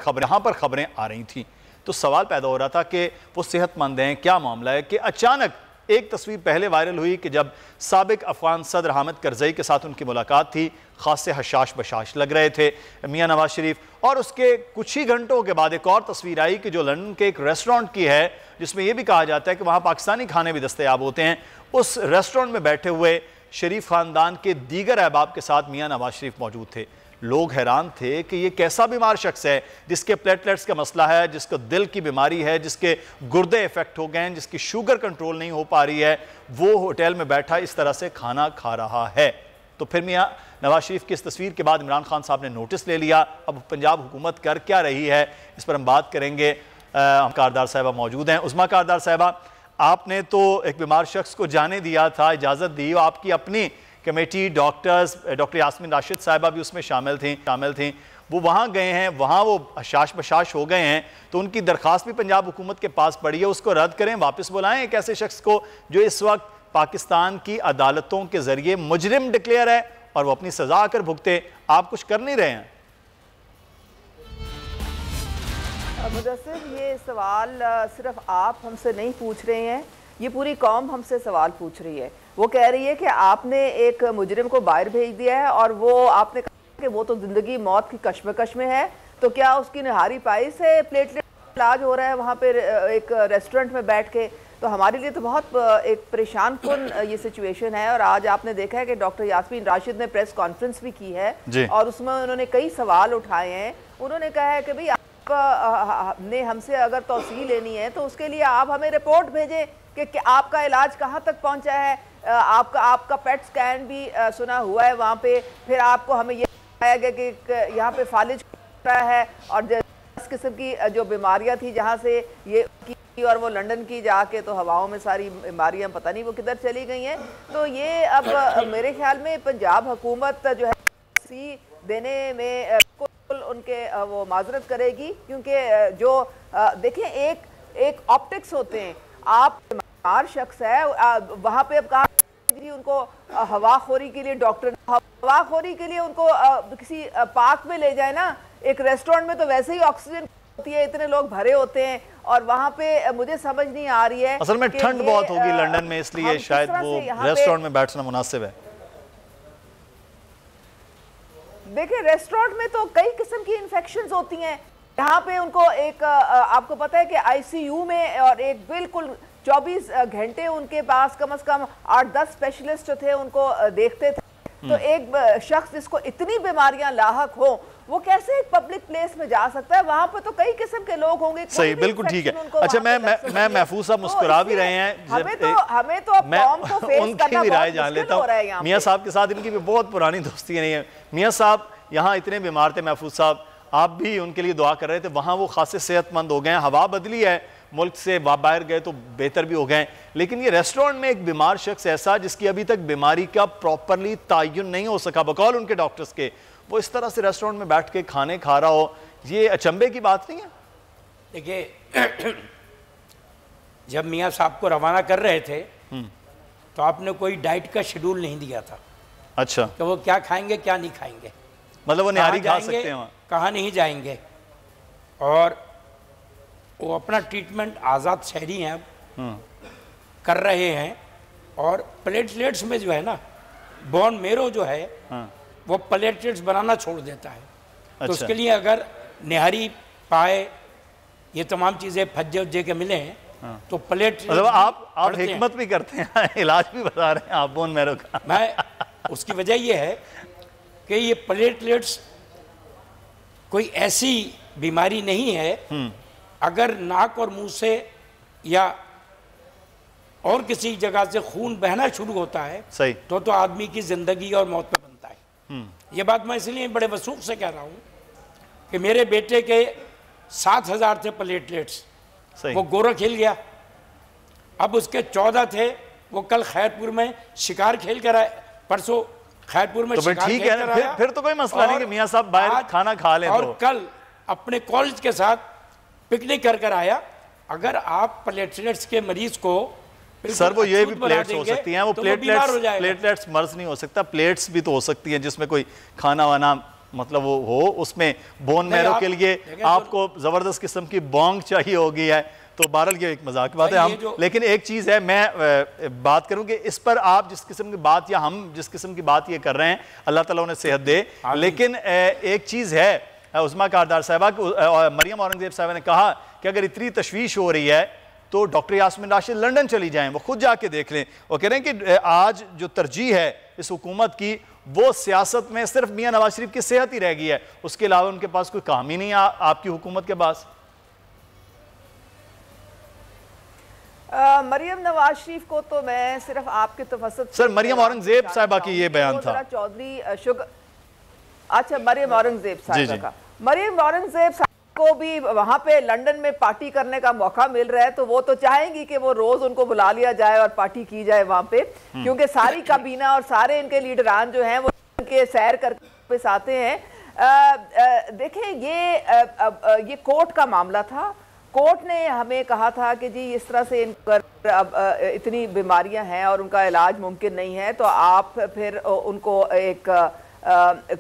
[SPEAKER 2] खबरें आ रही थी। तो सवाल पैदा हो रहा था कि वो सेहतमंद हैं, क्या मामला है कि अचानक एक तस्वीर पहले वायरल हुई कि जब साबिक अफगान सदर हामिद करज़ई के साथ उनकी मुलाकात थी, खासे हशाश बशाश लग रहे थे मियाँ नवाज शरीफ। और उसके कुछ ही घंटों के बाद एक और तस्वीर आई कि जो लंदन के एक रेस्टोरेंट की है, जिसमें यह भी कहा जाता है कि वहाँ पाकिस्तानी खाने भी दस्तयाब होते हैं। उस रेस्टोरेंट में बैठे हुए शरीफ ख़ानदान के दीगर अहबाब के साथ मियाँ नवाज शरीफ मौजूद थे। लोग हैरान थे कि ये कैसा बीमार शख्स है जिसके प्लेटलेट्स का मसला है, जिसको दिल की बीमारी है, जिसके गुर्दे इफेक्ट हो गए हैं, जिसकी शुगर कंट्रोल नहीं हो पा रही है, वो होटल में बैठा इस तरह से खाना खा रहा है। तो फिर मियाँ नवाज शरीफ की इस तस्वीर के बाद इमरान खान साहब ने नोटिस ले लिया। अब पंजाब हुकूमत कर क्या रही है, इस पर हम बात करेंगे। कारदार साहिबा मौजूद हैं। उस्मा कारदार साहिबा, आपने तो एक बीमार शख्स को जाने दिया था, इजाज़त दी, आपकी अपनी committee doctors, doctor Yasmin Rashid Sahiba भी उसमें शामिल थी, वो वहाँ गए हैं, वहाँ वो हशाश बशाश हो गए हैं, तो उनकी दरख्वास्त भी पंजाब हुकूमत के पास पड़ी है, उसको रद्द करें, वापस बुलाएं एक ऐसे शख्स को जो इस वक्त पाकिस्तान की अदालतों के ज़रिए मुजरिम डिक्लेयर है और वो अपनी सज़ा आकर भुगते। आप कुछ कर नहीं रहे हैं।
[SPEAKER 5] मुदस्सिर, ये सवाल सिर्फ आप हमसे नहीं पूछ रहे हैं, ये पूरी कौम हमसे सवाल पूछ रही है। वो कह रही है कि आपने एक मुजरिम को बाहर भेज दिया है और वो आपने कहा कि वो तो ज़िंदगी मौत की कश्मकश में है, तो क्या उसकी निहारी पाई से प्लेटलेट इलाज हो रहा है वहाँ पे एक रेस्टोरेंट में बैठ के? तो हमारे लिए तो बहुत एक परेशान कुन ये सिचुएशन है। और आज आपने देखा है कि डॉक्टर यास्मीन राशिद ने प्रेस कॉन्फ्रेंस भी की है और उसमें उन्होंने कई सवाल उठाए हैं। उन्होंने कहा है कि भाई ने हमसे अगर तौसीह लेनी है तो उसके लिए आप हमें रिपोर्ट भेजें कि आपका इलाज कहाँ तक पहुँचा है। आपका पेट स्कैन भी सुना हुआ है वहाँ पे, फिर आपको हमें ये बताया गया कि यहाँ पे फालिज रहा है और 10 किस्म की जो बीमारियाँ थी जहाँ से ये की और वो लंदन की जाके तो हवाओं में सारी बीमारियाँ पता नहीं वो किधर चली गई हैं। तो ये अब मेरे ख्याल में पंजाब हुकूमत जो है सी देने में उनके वो माजरत करेगी, क्योंकि जो देखें एक ऑप्टिक्स होते हैं, आप बीमार शख्स है वहाँ पे अब कहा उनको हवाखोरी के लिए डॉक्टर हवाखोरी के लिए उनको किसी पार्क में ले जाए ना, एक रेस्टोरेंट में तो वैसे ही ऑक्सीजन होती है, इतने लोग भरे होते हैं और वहाँ पे मुझे समझ नहीं आ रही है।
[SPEAKER 2] असल में ठंड बहुत होगी लंदन में, इसलिए शायद वो रेस्टोरेंट में बैठना मुनासिब है।
[SPEAKER 5] देखिए रेस्टोरेंट में तो कई किस्म की इन्फेक्शंस होती हैं। यहाँ पे उनको एक आपको पता है कि आईसीयू में और एक बिल्कुल 24 घंटे उनके पास कम से कम 8-10 स्पेशलिस्ट थे उनको देखते थे। तो एक शख्स जिसको इतनी बीमारियां लाहक हो वो कैसे एक पब्लिक प्लेस में जा सकता है? वहां पर तो कई किस्म के लोग होंगे।
[SPEAKER 2] सही, बिल्कुल ठीक है। अच्छा, मैं महफूज साहब मुस्कुरा भी रहे हैं,
[SPEAKER 5] हमें तो अब कौम को फेस करना बहुत मुश्किल हो रहा है।
[SPEAKER 2] मियाँ साहब के साथ इनकी भी बहुत पुरानी दोस्ती नहीं है। मियाँ साहब यहाँ इतने बीमार थे, महफूज साहब आप भी उनके लिए दुआ कर रहे थे, वहाँ वो खासे सेहतमंद हो गए हैं, हवा बदली है, मुल्क से बाहर गए तो बेहतर भी हो गए, लेकिन ये रेस्टोरेंट में एक बीमार शख्स ऐसा जिसकी अभी तक बीमारी का प्रॉपरली तयन नहीं हो सका बकौल उनके डॉक्टर्स के, वो इस तरह से रेस्टोरेंट में बैठ के खाने खा रहा हो, ये अचंभे की बात नहीं है?
[SPEAKER 4] देखिए, जब मियाँ साहब को रवाना कर रहे थे तो आपने कोई डाइट का शेड्यूल नहीं दिया था।
[SPEAKER 2] अच्छा,
[SPEAKER 4] कि वो क्या खाएंगे क्या नहीं खाएंगे,
[SPEAKER 2] मतलब वो निहारी खा सकते हैं वहाँ,
[SPEAKER 4] कहाँ नहीं जाएंगे। और वो अपना ट्रीटमेंट आज़ाद शहरी हैं अब कर रहे हैं। और प्लेटलेट्स में जो है ना, बोन मेरो जो है वो प्लेटलेट्स बनाना छोड़ देता है।
[SPEAKER 2] अच्छा।
[SPEAKER 4] तो उसके लिए अगर निहारी पाए, ये तमाम चीज़ें फज्जे उज्जे के मिले हैं तो प्लेट,
[SPEAKER 2] मतलब आप हिकमत भी करते हैं, इलाज भी बता रहे हैं आप बोन मेरो का।
[SPEAKER 4] मैं उसकी वजह ये है कि ये प्लेटलेट्स कोई ऐसी बीमारी नहीं है, अगर नाक और मुंह से या और किसी जगह से खून बहना शुरू होता है
[SPEAKER 2] सही,
[SPEAKER 4] तो आदमी की जिंदगी और मौत पे बनता है। ये बात मैं इसलिए बड़े वसूख से कह रहा हूँ कि मेरे बेटे के 7,000 थे प्लेटलेट्स, वो गोरख खेल गया। अब उसके 14 थे, वो कल खैरपुर में शिकार खेल कर आए, परसों खैरपुर में
[SPEAKER 2] तो
[SPEAKER 4] शिकार
[SPEAKER 2] ठीक
[SPEAKER 4] खेल
[SPEAKER 2] है
[SPEAKER 4] कर
[SPEAKER 2] ना,
[SPEAKER 4] आया।
[SPEAKER 2] फिर तो कोई मसला नहीं कि मियाँ साहब बाहर खाना खा लें।
[SPEAKER 4] और
[SPEAKER 2] तो
[SPEAKER 4] कल अपने कॉलेज के साथ पिकनिक कर आया। अगर आप प्लेटलेट्स के मरीज को,
[SPEAKER 2] सर वो ये भी प्लेट्स हो सकती हैं, वो
[SPEAKER 4] तो
[SPEAKER 2] प्लेटलेट्स मर्ज नहीं हो सकता, प्लेट्स भी तो हो सकती हैं जिसमें कोई खाना वाना मतलब वो हो, उसमें बोन मेरो के लिए आपको जबरदस्त किस्म की बोंग चाहिए होगी है। तो बहरहाल ये एक मजाक की बात है हम, लेकिन एक चीज है मैं बात करूं कि इस पर आप जिस किस्म की बात या हम जिस किस्म की बात ये कर रहे हैं, अल्लाह ताला उन्हें सेहत दे, लेकिन एक चीज है उस्मा कारदार साहिबा, मरियम औरंगजेब साहिबा ने कहा कि अगर इतनी तशवीश हो रही है तो डॉक्टर यास्मीन राशिद लंदन चली जाएं, वो खुद जाके देख लें। वो कह रहे हैं कि आज जो तरजीह है इस हुकूमत की, वो सियासत में सिर्फ मियां नवाज शरीफ की सेहत ही रह गई है, उसके अलावा उनके पास कोई काम ही नहीं है आपकी हुकूमत के पास।
[SPEAKER 5] मरियम नवाज शरीफ को तो मैं सिर्फ आपके तफस्सुस,
[SPEAKER 2] सर मरियम औरंगजेब साहिबा की ये बयान था,
[SPEAKER 5] चौधरी शुगर, अच्छा मरियम औरंगजेब साहिबा का, मरियम औरंगजेब को भी वहां पे लंदन में पार्टी करने का मौका मिल रहा है, तो वो तो चाहेंगी कि वो रोज उनको बुला लिया जाए और पार्टी की जाए वहां पे, क्योंकि सारी काबीना और सारे इनके लीडरान जो हैं वो इनके सैर करके आते हैं। देखें ये कोर्ट का मामला था, कोर्ट ने हमें कहा था कि जी इस तरह से इन इतनी बीमारियां हैं और उनका इलाज मुमकिन नहीं है, तो आप फिर उनको एक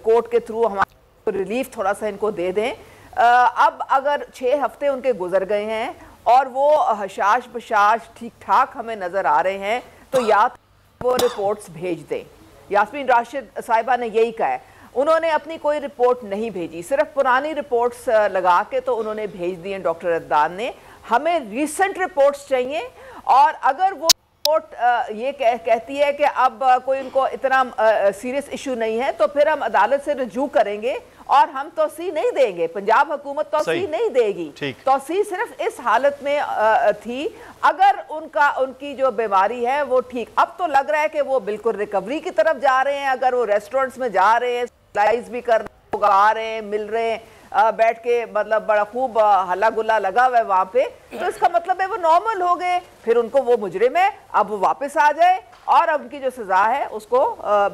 [SPEAKER 5] कोर्ट के थ्रू हमारे रिलीफ थोड़ा सा इनको दे दें। अब अगर 6 हफ्ते उनके गुजर गए हैं और वो हशाश बशाश ठीक ठाक हमें नजर आ रहे हैं, तो या तो वो रिपोर्ट्स भेज दें। यास्मीन राशिद साहिबा ने यही कहा है, उन्होंने अपनी कोई रिपोर्ट नहीं भेजी, सिर्फ पुरानी रिपोर्ट्स लगा के तो उन्होंने भेज दी हैं डॉक्टर अदनान ने। हमें रीसेंट रिपोर्ट्स चाहिए, और अगर वो रिपोर्ट ये कहती है कि अब कोई उनको इतना सीरियस इशू नहीं है, तो फिर हम अदालत से रजू करेंगे और हम तोसी नहीं देंगे, पंजाब हुकूमत तोसी नहीं देगी। तोसी सिर्फ इस हालत में थी अगर उनकी जो बीमारी है वो ठीक। अब तो लग रहा है कि वो बिल्कुल रिकवरी की तरफ जा रहे हैं। अगर वो रेस्टोरेंट्स में जा रहे हैं, लाइज भी कर रहे हैं, आ रहे हैं, मिल रहे हैं, बैठ के, मतलब बड़ा खूब हल्ला गुल्ला लगा हुआ है वहां पे, तो इसका मतलब है वो नॉर्मल हो गए। फिर उनको वो मुजरिम है, अब वो वापस आ जाए और अब उनकी जो सजा है उसको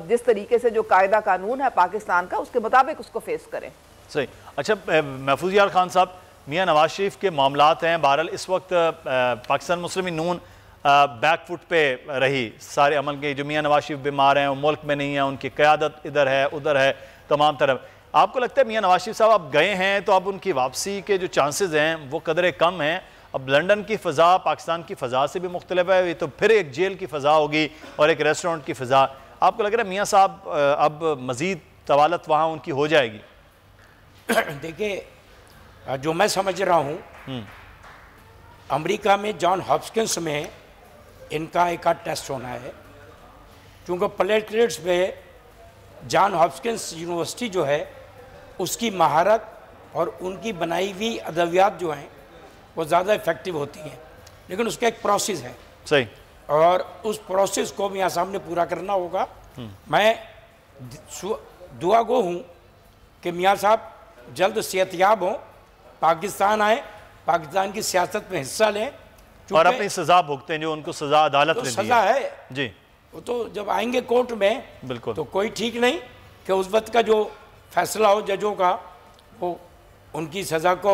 [SPEAKER 5] जिस तरीके से जो कायदा कानून है पाकिस्तान का उसके मुताबिक उसको फेस करें।
[SPEAKER 2] सही। अच्छा महफूज यार खान साहब, मियां नवाज शरीफ के मामलात हैं, बहरहाल इस वक्त पाकिस्तान मुस्लिम नून बैकफुट पे रही सारे अमल के, जो मियां नवाज शरीफ बीमार हैं, वो मुल्क में नहीं है, उनकी क़यादत इधर है उधर है तमाम तरफ। आपको लगता है मियां नवाज शरीफ साहब अब गए हैं तो अब उनकी वापसी के जो चांसेस हैं वो कदरे कम हैं? अब लंदन की फ़ज़ा पाकिस्तान की फ़ज़ा से भी मुख्तलिफ है, ये तो फिर एक जेल की फ़ज़ा होगी और एक रेस्टोरेंट की फ़ज़ा। आपको लग रहा है मियां साहब अब मज़ीद तवालत वहाँ उनकी हो जाएगी?
[SPEAKER 4] देखिए, जो मैं समझ रहा हूँ, अमेरिका में जॉन हॉपकिंस में इनका एक टेस्ट होना है, क्योंकि प्लेटलेट्स पे जॉन हॉपकिंस यूनिवर्सिटी जो है उसकी महारत और उनकी बनाई हुई अद्वियात जो हैं वो ज़्यादा इफ़ेक्टिव होती हैं, लेकिन उसका एक प्रोसेस है। सही। और उस प्रोसेस को भी यहाँ सामने पूरा करना होगा। मैं दुआ गो हूँ कि मियाँ साहब जल्द सेहतयाब हों, पाकिस्तान आए पाकिस्तान की सियासत में हिस्सा लें
[SPEAKER 2] और अपनी सजा भुगते हैं, जो उनको सजा अदालत
[SPEAKER 4] तो
[SPEAKER 2] ने दी
[SPEAKER 4] सजा है
[SPEAKER 2] जी।
[SPEAKER 4] वो तो जब आएंगे कोर्ट में
[SPEAKER 2] बिल्कुल,
[SPEAKER 4] तो कोई ठीक नहीं कि उस वक्त का जो फैसला हो जजों का वो उनकी सज़ा को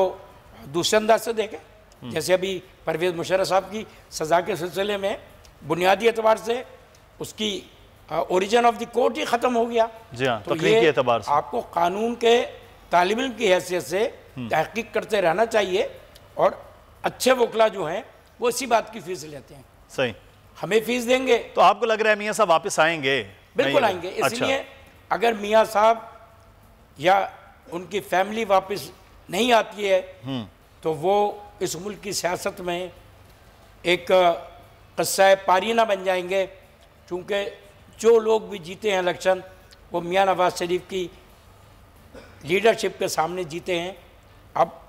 [SPEAKER 4] दूसरे अंदाज से देखें। जैसे अभी परवेज़ मुशर्रफ साहब की सज़ा के सिलसिले में बुनियादी एतबार से उसकी ओरिजिन ऑफ द कोर्ट ही ख़त्म हो गया।
[SPEAKER 2] जी हाँ,
[SPEAKER 4] तो
[SPEAKER 2] तकनीकी एतबार से
[SPEAKER 4] आपको कानून के तालिब इल्म की हैसियत से तहकीक करते रहना चाहिए और अच्छे वकला जो हैं वो इसी बात की फीस लेते हैं।
[SPEAKER 2] सही,
[SPEAKER 4] हमें फीस देंगे
[SPEAKER 2] तो आपको लग रहा है मियाँ साहब वापस आएंगे?
[SPEAKER 4] बिल्कुल आएंगे। इसलिए
[SPEAKER 2] अच्छा।
[SPEAKER 4] अगर मियाँ साहब या उनकी फैमिली वापस नहीं आती है तो वो इस मुल्क की सियासत में एक क़स्सा पारीना बन जाएंगे, क्योंकि जो लोग भी जीते हैं इलेक्शन वो मियाँ नवाज शरीफ की लीडरशिप के सामने जीते हैं। अब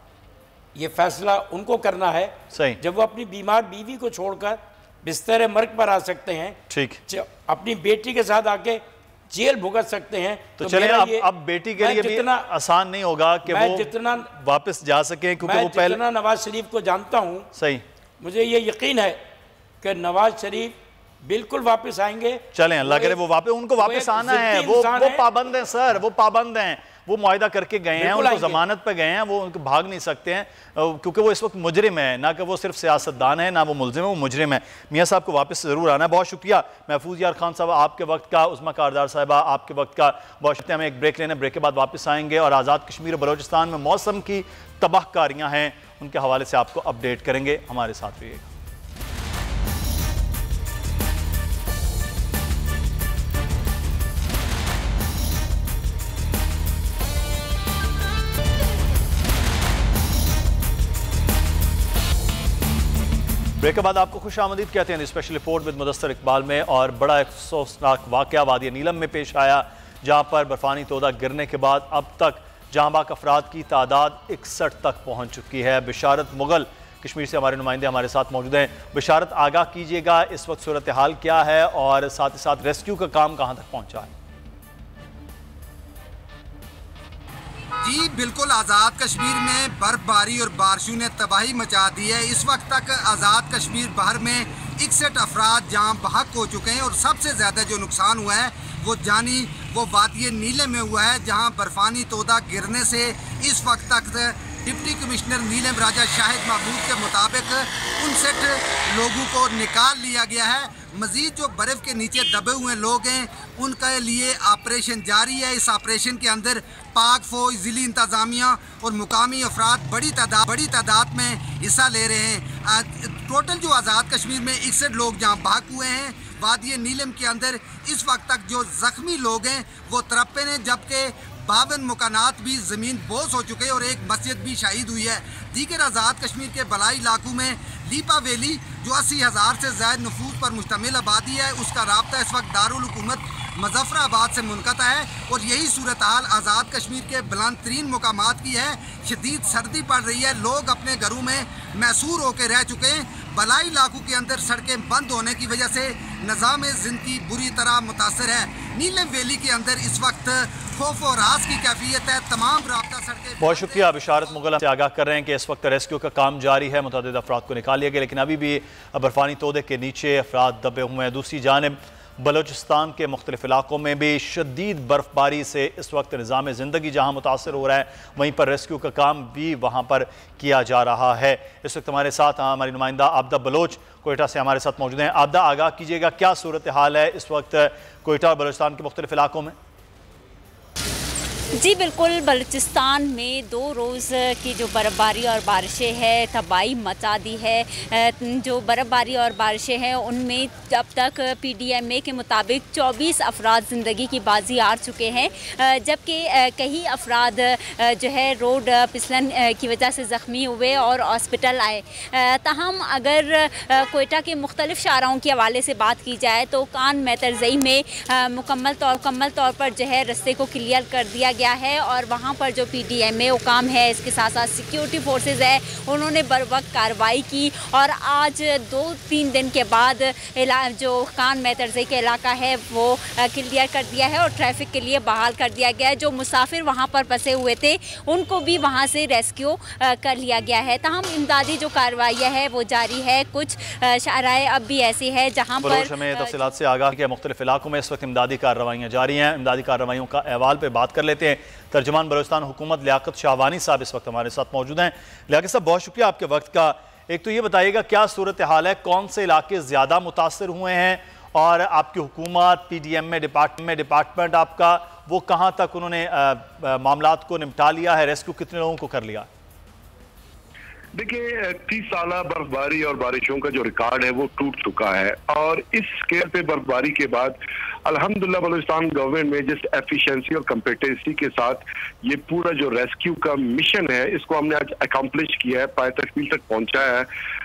[SPEAKER 4] ये फैसला उनको करना है।
[SPEAKER 2] सही,
[SPEAKER 4] जब वो अपनी बीमार बीवी को छोड़कर बिस्तर मर्ग पर आ सकते हैं,
[SPEAKER 2] ठीक,
[SPEAKER 4] अपनी बेटी के साथ आके जेल भुगत सकते हैं,
[SPEAKER 2] तो चलिए अब बेटी के लिए भी आसान नहीं होगा कि वो
[SPEAKER 4] जितना
[SPEAKER 2] वापस जा सके, क्योंकि वो पहले
[SPEAKER 4] जितना नवाज शरीफ को जानता हूं,
[SPEAKER 2] सही,
[SPEAKER 4] मुझे ये यकीन है कि नवाज शरीफ बिल्कुल वापस आएंगे।
[SPEAKER 2] चलें, अल्लाह करे वो वापस, उनको वापस आना है। वो पाबंद हैं सर, वो पाबंद हैं, वो मुआहिदा करके गए हैं, उनको जमानत पे गए हैं, वो उनको भाग नहीं सकते हैं, क्योंकि वो इस वक्त मुजरिम है, ना कि वो सिर्फ सियासतदान है, ना वो मुलजिम है, वो मुजरिम है। मियाँ साहब को वापस ज़रूर आना है। बहुत शुक्रिया महफूज यार खान साहब आपके वक्त का, उस्मा कारदार साहिबा आपके वक्त का बहुत शुक्रिया। हमें एक ब्रेक लेना, ब्रेक के बाद वापस आएंगे और आज़ाद कश्मीर और बलोचिस्तान में मौसम की तबाहकारियाँ हैं उनके हवाले से आपको अपडेट करेंगे। हमारे साथ रहिएगा। ब्रेक के बाद आपको खुश आमदीद कहते हैं special report with Mudassar Iqbal में। और बड़ा अफसोसनाक वाक़या वादी नीलम में पेश आया, जहां पर बर्फानी तोदा गिरने के बाद अब तक जहां बाक अफराद की तादाद 61 तक पहुंच चुकी है। बिशारत मुगल कश्मीर से हमारे नुमाइंदे हमारे साथ मौजूद हैं। बिशारत, आगाह कीजिएगा इस वक्त सूरत हाल क्या है और साथ ही साथ रेस्क्यू का काम कहां तक पहुंचा है?
[SPEAKER 6] जी बिल्कुल, आज़ाद कश्मीर में बर्फबारी और बारिशों ने तबाही मचा दी है। इस वक्त तक आज़ाद कश्मीर भर में 61 अफराद जहाँ बहक हो चुके हैं और सबसे ज़्यादा जो नुकसान हुआ है वो वादी नीलम में हुआ है, जहाँ बर्फानी तोदा गिरने से इस वक्त तक डिप्टी कमिश्नर नीलम राजा शाहिद महबूब के मुताबिक 59 लोगों को निकाल लिया गया है। मज़ीद जो बर्फ़ के नीचे दबे हुए लोग हैं उनके लिए ऑपरेशन जारी है। इस ऑपरेशन के अंदर पाक फ़ौज, ज़िली इंतज़ामिया और मुकामी अफराद बड़ी तादाद में हिस्सा ले रहे हैं। टोटल जो आज़ाद कश्मीर में 61 लोग जहाँ भाग हुए हैं वादी नीलम के अंदर, इस वक्त तक जो ज़ख्मी लोग हैं वो 53 हैं, जबकि 52 मकानात भी ज़मीन बोस हो चुके हैं और एक मस्जिद भी शहीद हुई है। दीगर आज़ाद कश्मीर के बलाई इलाकों में लीपा वैली जो 80,000 से ज़्यादा नफूस पर मुश्तमिल आबादी है, उसका राब्ता इस वक्त दारुल हुकूमत मुज़फ़्फ़राबाद से मुनक़ता है और यही सूरत हाल आज़ाद कश्मीर के बुलंद तरीन मुकामात की है। शदीद सर्दी पड़ रही है, लोग अपने घरों में मैसूर होकर रह चुके हैं। बलाई इलाकों के अंदर सड़कें बंद होने की वजह से निज़ाम ज़िंदगी बुरी तरह मुतासर है। नीलम वैली के अंदर इस वक्त खौफ और राज की कैफियत है। तमाम राब्ता सड़कें।
[SPEAKER 2] बहुत शुक्रिया। बिशारत मुगल से आगाह कर रहे हैं कि इस वक्त रेस्क्यू का काम जारी है, मुतअद्दिद अफराद को निकाल लिया गया, लेकिन अभी भी बर्फानी तोदे के नीचे अफराद दबे हुए हैं। दूसरी जानिब बलोचिस्तान के मुख्तलिफ इलाकों में भी शदीद बर्फबारी से इस वक्त निज़ाम ज़िंदगी जहाँ मुतासर हो रहा है, वहीं पर रेस्क्यू का काम भी वहाँ पर किया जा रहा है। इस वक्त हमारे साथ हमारी नुमाइंदा आबदा बलोच कोयटा से हमारे साथ मौजूद हैं। आबदा, आगाह कीजिएगा क्या सूरत हाल है इस वक्त कोयटा और बलोचिस्तान के मुख्तलिफ इलाकों में?
[SPEAKER 7] जी बिल्कुल, बलूचिस्तान में 2 रोज़ की जो बर्फ़बारी और बारिशें हैं तबाही मचा दी है। जो बर्फ़बारी और बारिशें हैं उनमें अब तक PDMA के मुताबिक 24 अफराद ज़िंदगी की बाजी हार चुके हैं, जबकि कई अफराद जो है रोड फिसलन की वजह से ज़ख्मी हुए और हॉस्पिटल आए। ताहम अगर कोयटा के मुख्तलिफ शाहराओं के हवाले से बात की जाए तो कान मैतरज़ई में मुकम्मल तौर पर जो है रस्ते को क्लियर कर दिया गया गया है और वहाँ पर जो PDMA हुकाम है, इसके साथ साथ सिक्योरिटी फोर्सेज है, उन्होंने बर वक्त कार्रवाई की और आज 2-3 दिन के बाद जो कान में तर्जे के इलाका है वो क्लियर कर दिया है और ट्रैफिक के लिए बहाल कर दिया गया है। जो मुसाफिर वहाँ पर फंसे हुए थे उनको भी वहाँ से रेस्क्यू कर लिया गया है। तमाम इमदादी जो कार्रवाइयाँ है वो जारी है। कुछ शराय अब भी ऐसी है जहाँ पर
[SPEAKER 2] हमें तफसीलात से आगाह किया। मुख्तलिफ इलाकों में इस वक्त इमदादी कार्रवाइयाँ जारी हैं। इमदादी कार्रवाइयों का अहवाल पर बात कर लेते हैं। तर्जुमान बलूचिस्तान हुकूमत लियाकत शाहवानी साहब इस वक्त हमारे साथ मौजूद हैं। लियाकत साहब, बहुत शुक्रिया आपके वक्त का। एक तो ये बताइएगा क्या सूरत हाल है, कौन से इलाके ज़्यादा मुतासर हुए हैं और आपकी हुकूमत PDMA डिपार्टमेंट आपका वो कहाँ तक उन्होंने मामलात को निपटा लिया है, रेस्क्यू कितने लोगों को कर लिया?
[SPEAKER 8] देखिए, 30 साल बर्फबारी और बारिशों का जो रिकॉर्ड है वो टूट चुका है और इस स्केल पे बर्फबारी के बाद अल्हम्दुलिल्लाह बलूचिस्तान गवर्नमेंट में जिस एफिशिएंसी और कम्पिटेंसी के साथ ये पूरा जो रेस्क्यू का मिशन है इसको हमने आज अकम्प्लिश किया है, पाए तकमील तक पहुंचाया है।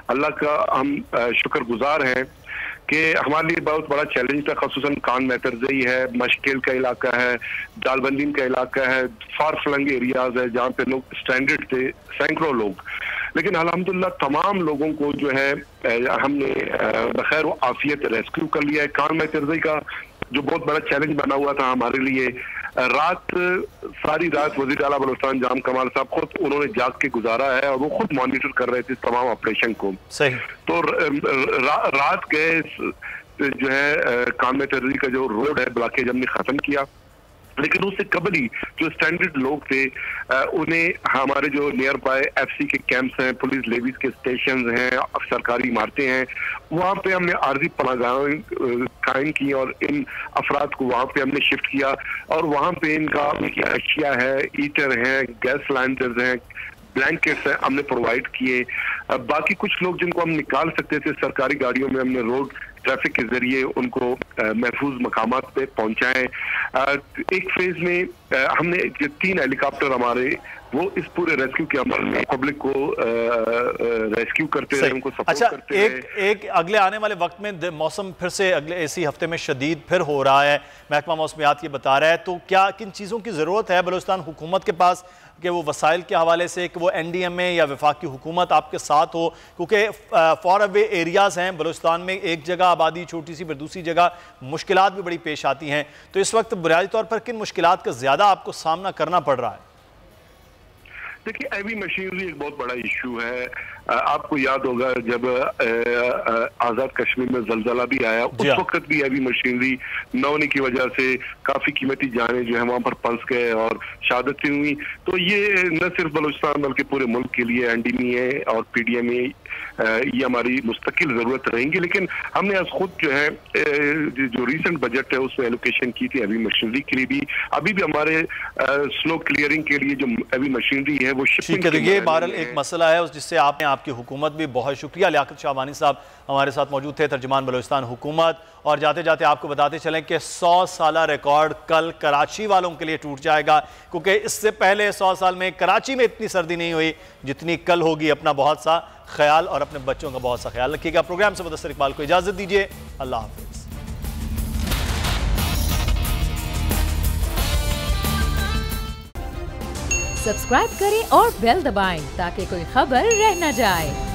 [SPEAKER 8] अल्लाह का हम शुक्रगुजार हैं कि हमारे लिए बहुत बड़ा चैलेंज था, ख़ुसूसन कान मैतरजई है, मशकिल का इलाका है, दालबंदीन का इलाका है, फार फ्लंग एरियाज है जहाँ पे लोग स्ट्रैंडेड थे, सैकड़ों लोग, लेकिन अल्हम्दुलिल्लाह तमाम लोगों को जो है हमने बखैर व आफियत रेस्क्यू कर लिया है। कान मैतरजई का जो बहुत बड़ा चैलेंज बना हुआ था हमारे लिए, सारी रात वज़ीर आला बलूचिस्तान जाम कमाल साहब खुद उन्होंने जाग के गुजारा है और वो खुद मॉनिटर कर रहे थे तमाम ऑपरेशन को।
[SPEAKER 2] सही।
[SPEAKER 8] तो रात गए जो है कान मैतरजई का जो रोड है ब्लॉकेज हमने खत्म किया, लेकिन उससे कबल ही जो स्टैंडर्ड लोग थे उन्हें हमारे जो नियर बाय FC के कैंप्स हैं, पुलिस लेवीज के स्टेशन हैं, सरकारी इमारतें हैं, वहाँ पे हमने आर्जी पनाहगाहें कायम की और इन अफराद को वहाँ पे हमने शिफ्ट किया और वहाँ पे इनका अशिया है, ईटर हैं, गैस सिलेंडर्स हैं, ब्लैंकेट्स हैं, हमने प्रोवाइड किए। बाकी कुछ लोग जिनको हम निकाल सकते थे सरकारी गाड़ियों में हमने रोड ट्रैफिक के जरिए उनको महफूज मकामात पे पहुंचाएं। एक फेज में हमने जो 3 हेलीकॉप्टर हमारे वो इस पूरे रेस्क्यू के अमल में पब्लिक को रेस्क्यू करते रहे, उनको सपोर्ट करते रहे।
[SPEAKER 2] एक अगले आने वाले वक्त में मौसम फिर से अगले इसी हफ्ते में शदीद फिर हो रहा है, महकमा मौसमियात ये बता रहा है, तो क्या किन चीज़ों की ज़रूरत है बलूचिस्तान हुकूमत के पास कि वो वसाइल के हवाले से कि वो NDMA या वफाकी हुकूमत आपके साथ हो, क्योंकि फॉर अवे एरियाज़ हैं बलूचिस्तान में, एक जगह आबादी छोटी सी फिर दूसरी जगह मुश्किलात भी बड़ी पेश आती हैं, तो इस वक्त बुनियादी तौर पर किन मुश्किलात का ज़्यादा आपको सामना करना पड़ रहा है?
[SPEAKER 8] देखिए, हैवी मशीनरी एक बहुत बड़ा इशू है। आपको याद होगा जब आज़ाद कश्मीर में जलजला भी आया, उस वक्त भी हैवी मशीनरी न होने की वजह से काफ़ी कीमती जानें जो है वहाँ पर फंस गए और शहादतें हुई। तो ये न सिर्फ बलूचिस्तान बल्कि पूरे मुल्क के लिए NDMA और PDMA ये हमारी मुस्तकिल ज़रूरत रहेंगी, लेकिन हमने आज खुद जो है जो रिसेंट बजट है उसमें एलोकेशन की थी हैवी मशीनरी के लिए भी। अभी भी हमारे स्लो क्लियरिंग के लिए जो हैवी मशीनरी है वो शिपिंग के लिए,
[SPEAKER 2] ये बहरहाल एक मसला है जिससे आपकी हुकूमत भी बहुत शुक्रिया। लियाकत शाहवानी साहब हमारे साथ मौजूद थे, तर्जुमान बलूचिस्तान हुकूमत। और जाते जाते आपको बताते चलें कि 100 साला रिकॉर्ड कल कराची वालों के लिए टूट जाएगा, क्योंकि इससे पहले 100 साल में कराची में इतनी सर्दी नहीं हुई जितनी कल होगी। अपना बहुत सा ख्याल और अपने बच्चों का बहुत सा ख्याल रखिएगा। प्रोग्राम से मुदस्सिर इकबाल को इजाज़त दीजिए। अल्लाह हाफ़िज़।
[SPEAKER 1] सब्सक्राइब करें और बेल दबाएं ताकि कोई खबर रह न जाए।